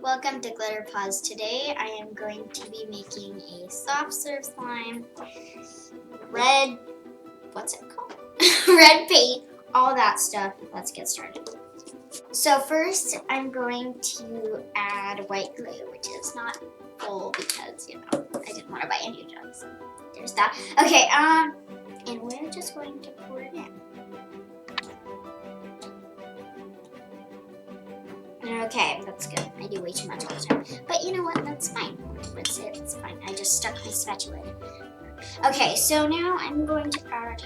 Welcome to Glitter Paws. Today I am going to be making a soft serve slime, red, what's it called? Red paint, all that stuff. Let's get started. So first I'm going to add white glue, which is not full because, I didn't want to buy any jugs. There's that. Okay, and we're just going to pour it in. Okay, that's good. I do way too much all the time. But you know what? That's fine. It's fine. I just stuck my spatula in. Okay, so now I'm going to add...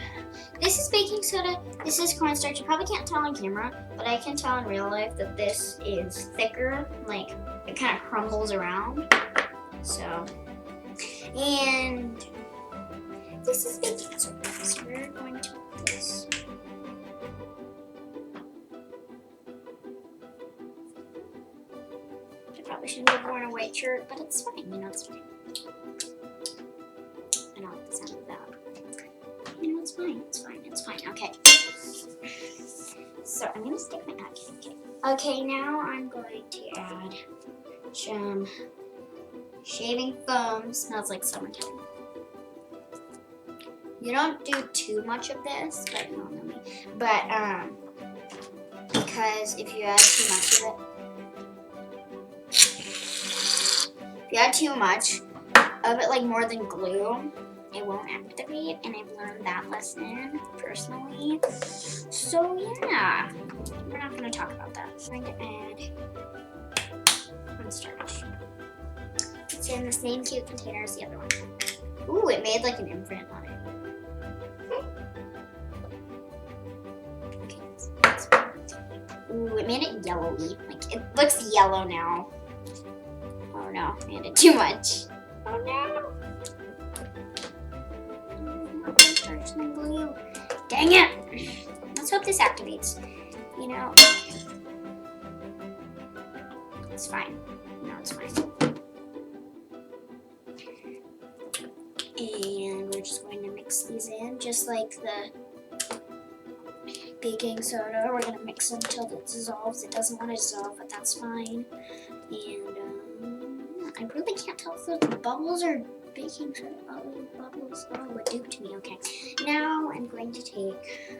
This is baking soda. This is cornstarch. You probably can't tell on camera, but I can tell in real life that this is thicker. Like, it kind of crumbles around. So, and this is baking soda. So we're going to put this... Probably shouldn't have worn a white shirt, but it's fine, it's fine. I don't like the sound of that. It's fine, okay. So I'm gonna stick my napkin. Okay, now I'm going to add some shaving foam. Smells like summertime. You don't do too much of this, but you don't know me. But because if you add too much of it, if you add too much of it, like more than glue, it won't activate, and I've learned that lesson personally. So yeah, we're not going to talk about that. I'm going to add cornstarch. It's in the same cute container as the other one. Ooh, it made like an imprint on it. Okay, that's ooh, it made it yellowy. Like, it looks yellow now. Oh no, I added too much. Oh no! Cornstarch and glue. Dang it! Let's hope this activates. It's fine. No, it's fine. And we're just going to mix these in, just like the baking soda. We're going to mix them until it dissolves. It doesn't want to dissolve, but that's fine. And I really can't tell if those bubbles are baking soda. Oh, bubbles. Oh, what duped to me. Okay. Now I'm going to take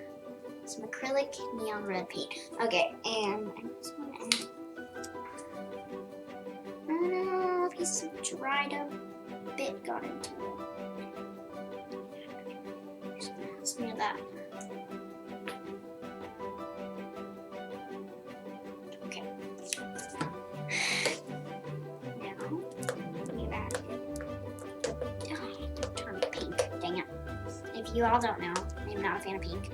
some acrylic neon red paint. Okay, and I'm just going to add a piece of dried up bit got into it. Just going to smear that. Okay. If you all don't know, I'm not a fan of pink.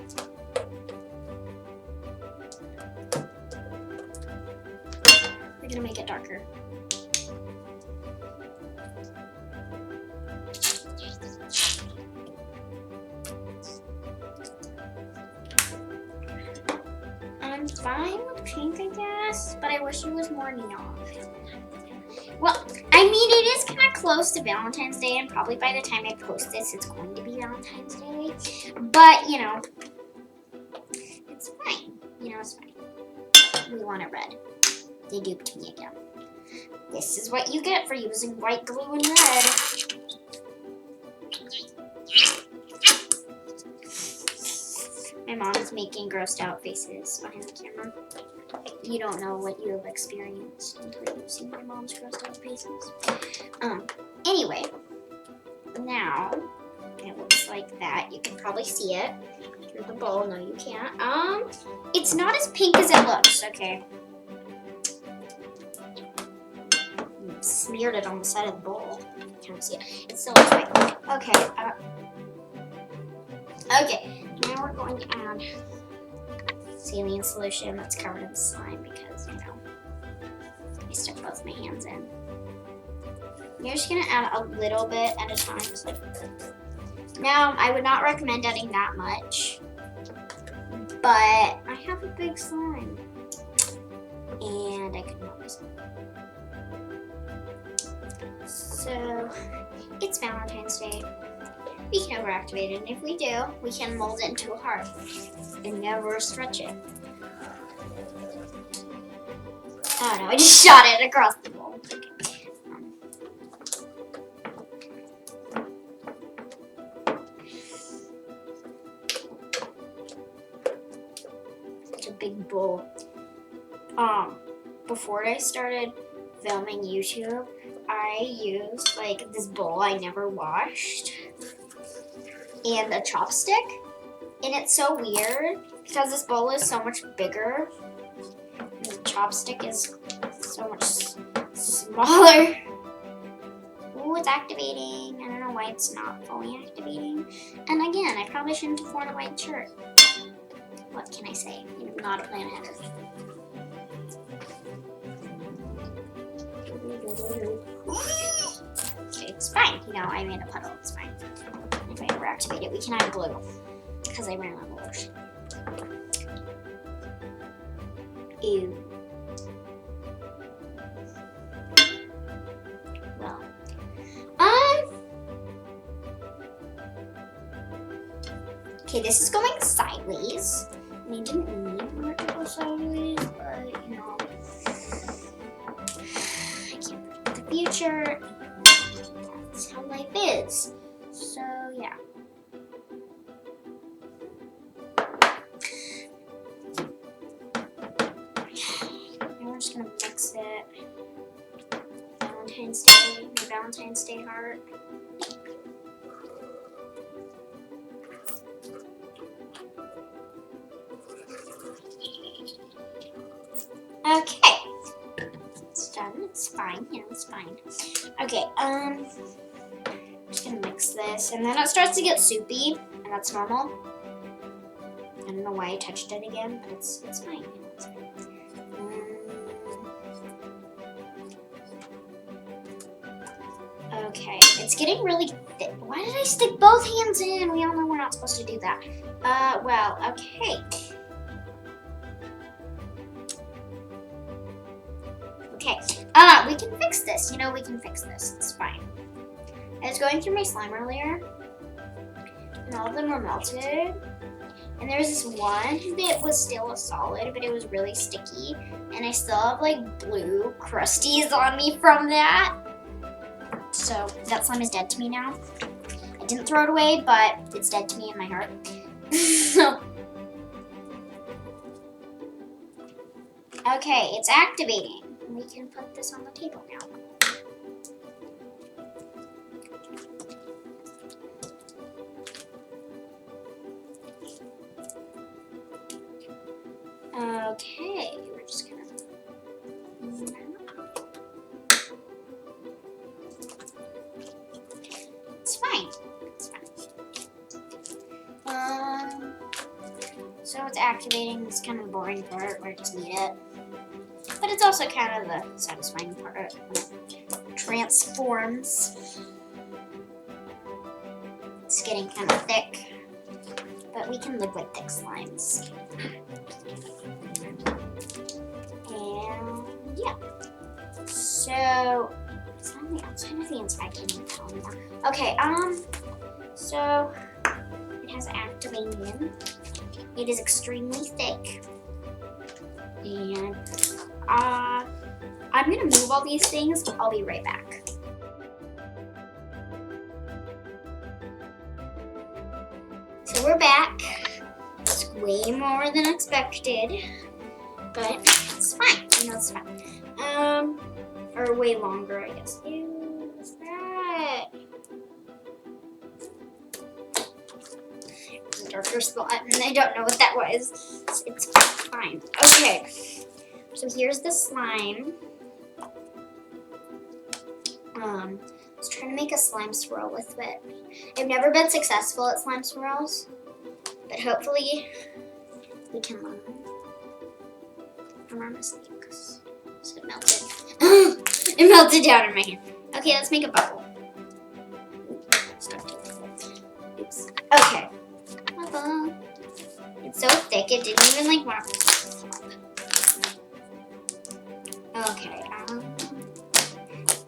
We're gonna make it darker. I'm fine with pink, I guess, but I wish it was more neon. Well, I mean, it is kind of close to Valentine's Day, and probably by the time I post this, it's going to be Valentine's Day. But, it's fine. It's fine. We want it red. They duped me again. This is what you get for using white glue and red. My mom is making grossed out faces behind the camera. You don't know what you have experienced until you've seen my mom's grossed out faces. Anyway, now it looks like that. You can probably see it through the bowl. No, you can't. It's not as pink as it looks, okay? Smeared it on the side of the bowl. Can't see it. It still looks white. Okay. Okay. Now we're going to add saline solution that's covered in slime because, I stuck both my hands in. You're just gonna add a little bit at a time. Now, I would not recommend adding that much, but I have a big slime, and I could not miss it. So, it's Valentine's Day. We can overactivate it, and if we do, we can mold it into a heart and never stretch it. Oh no, I just shot it across the bowl. Okay. Such a big bowl. Before I started filming YouTube, I used like this bowl I never washed and a chopstick. And it's so weird because this bowl is so much bigger and the chopstick is so much smaller. Ooh, it's activating. I don't know why it's not fully activating. And again, I probably shouldn't have worn a white shirt. What can I say? I'm not a plan ahead. Okay, it's fine. You know, I made a puddle. It's fine. If I ever activate it, we can add glue because I ran out of lotion. Ew. Well, okay, this is going sideways. I didn't need for it to go sideways, but you know, I can't predict the future. That's how life is. So yeah. Now we're just gonna mix it. Valentine's Day, my Valentine's Day heart. Okay, it's done. It's fine. You know, it's fine. Okay, I'm just gonna mix this, and then it starts to get soupy, and that's normal. I don't know why I touched it again, but it's fine. You know, it's fine. Okay, it's getting really thick. Why did I stick both hands in? We all know we're not supposed to do that. Well, okay. Okay, we can fix this. You know, we can fix this. It's fine. I was going through my slime earlier, and all of them were melted. And there was this one that was still a solid, but it was really sticky. And I still have like blue crusties on me from that. So that slime is dead to me now. I didn't throw it away, but it's dead to me in my heart. Okay, it's activating. We can put this on the table now. Okay, we're just gonna. It's fine. It's fine. So it's activating. It's kind of the boring part where I just need it. But it's also kind of the satisfying part when it transforms. It's getting kind of thick, but we can live with thick slimes. And yeah. So it's on the outside of the inside. I can't even tell anymore. Okay, so it has activated. It is extremely thick. And I'm gonna move all these things. I'll be right back. So we're back. It's way more than expected, but it's fine. You know, it's fine. Or way longer, I guess. Ew, what's that? It's a darker spot, and I don't know what that was. It's fine. Okay. So here's the slime. Let's try to make a slime swirl with it. I've never been successful at slime swirls, but hopefully we can learn. I'm mistakes. So it melted. It melted down in my hand. Okay, let's make a bubble. Oops. Okay. Bubble. It's so thick it didn't even like want to. Okay,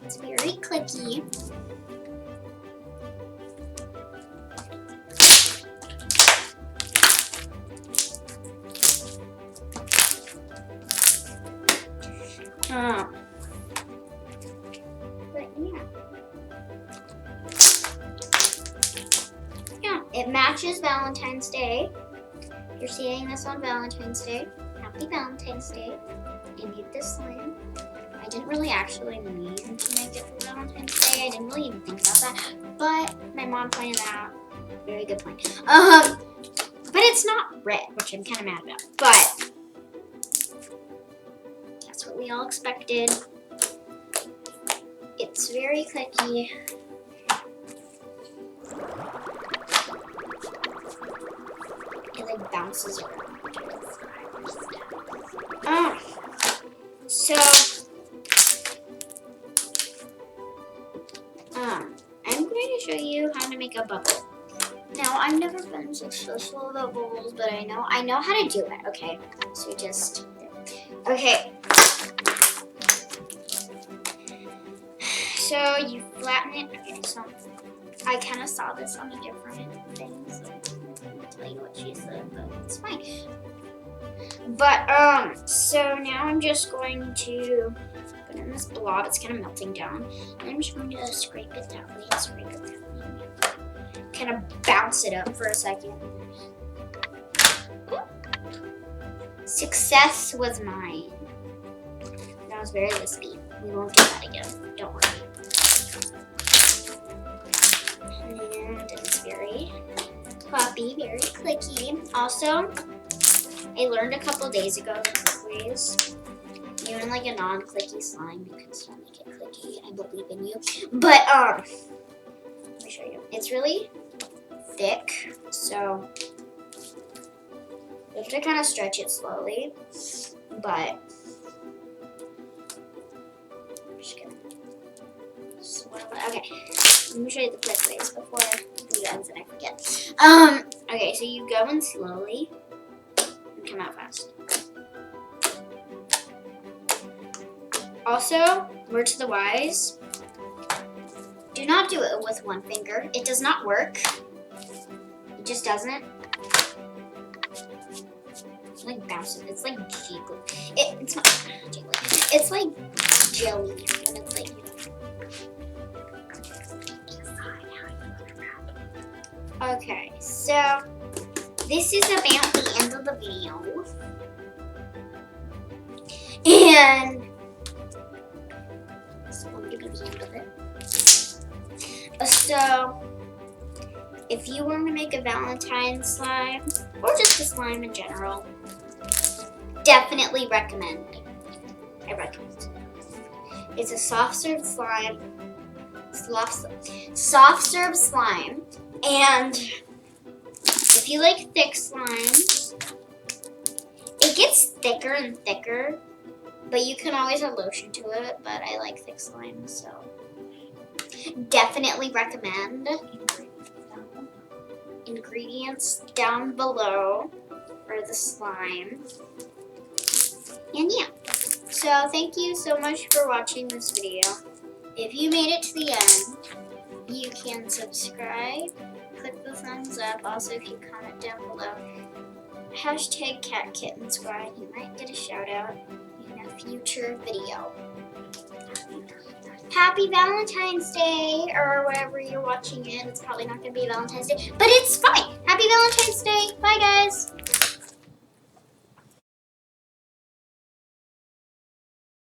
it's very clicky. But yeah, it matches Valentine's Day. If you're seeing this on Valentine's Day, happy Valentine's Day. I need this slime. I didn't really actually need to make it for Valentine's Day. I didn't really even think about that. But my mom pointed out. Very good point. But it's not red, which I'm kind of mad about. But that's what we all expected. It's very clicky. It like bounces around. So I'm going to show you how to make a bubble. Now, I've never been successful with bubbles, but I know how to do it. Okay, so just okay. So you flatten it. Okay, so I kind of saw this on a different thing, so I'm gonna tell you what she said, but it's fine. But so now I'm just going to put in this blob. It's kind of melting down, and I'm just going to scrape it that way. Scrape it that way. Kind of bounce it up for a second. Success was mine. That was very lispy. We won't do that again. Don't worry. And it's very poppy, very clicky. Also, I learned a couple days ago the quick ways. Even like a non-clicky slime, you can still make it clicky. I believe in you. But let me show you. It's really thick, so you have to kind of stretch it slowly. But I'm just gonna swirl it. Okay, let me show you the quick ways before the ends and I forget. Okay, so you go in slowly and come out fast. Also, word to the wise, do not do it with one finger. It does not work. It just doesn't. It's like bouncing. It's like jiggly. It's not jiggly. It's like jelly when it's like. Okay, so this is about the end of the video, and this is going to be the end of it. So, if you want to make a Valentine slime, or just a slime in general, definitely recommend. I recommend. It's a soft serve slime. Soft serve slime. And if you like thick slimes, it gets thicker and thicker, but you can always add lotion to it, but I like thick slime, so definitely recommend. Ingredients down below for the slime. And yeah, so thank you so much for watching this video. If you made it to the end, you can subscribe, click the thumbs up. Also, if you comment down below, hashtag #CatKittenSquad, you might get a shout out in a future video. Happy Valentine's Day, or wherever you're watching it. It's probably not going to be Valentine's Day, but it's fine. Happy Valentine's Day. Bye, guys.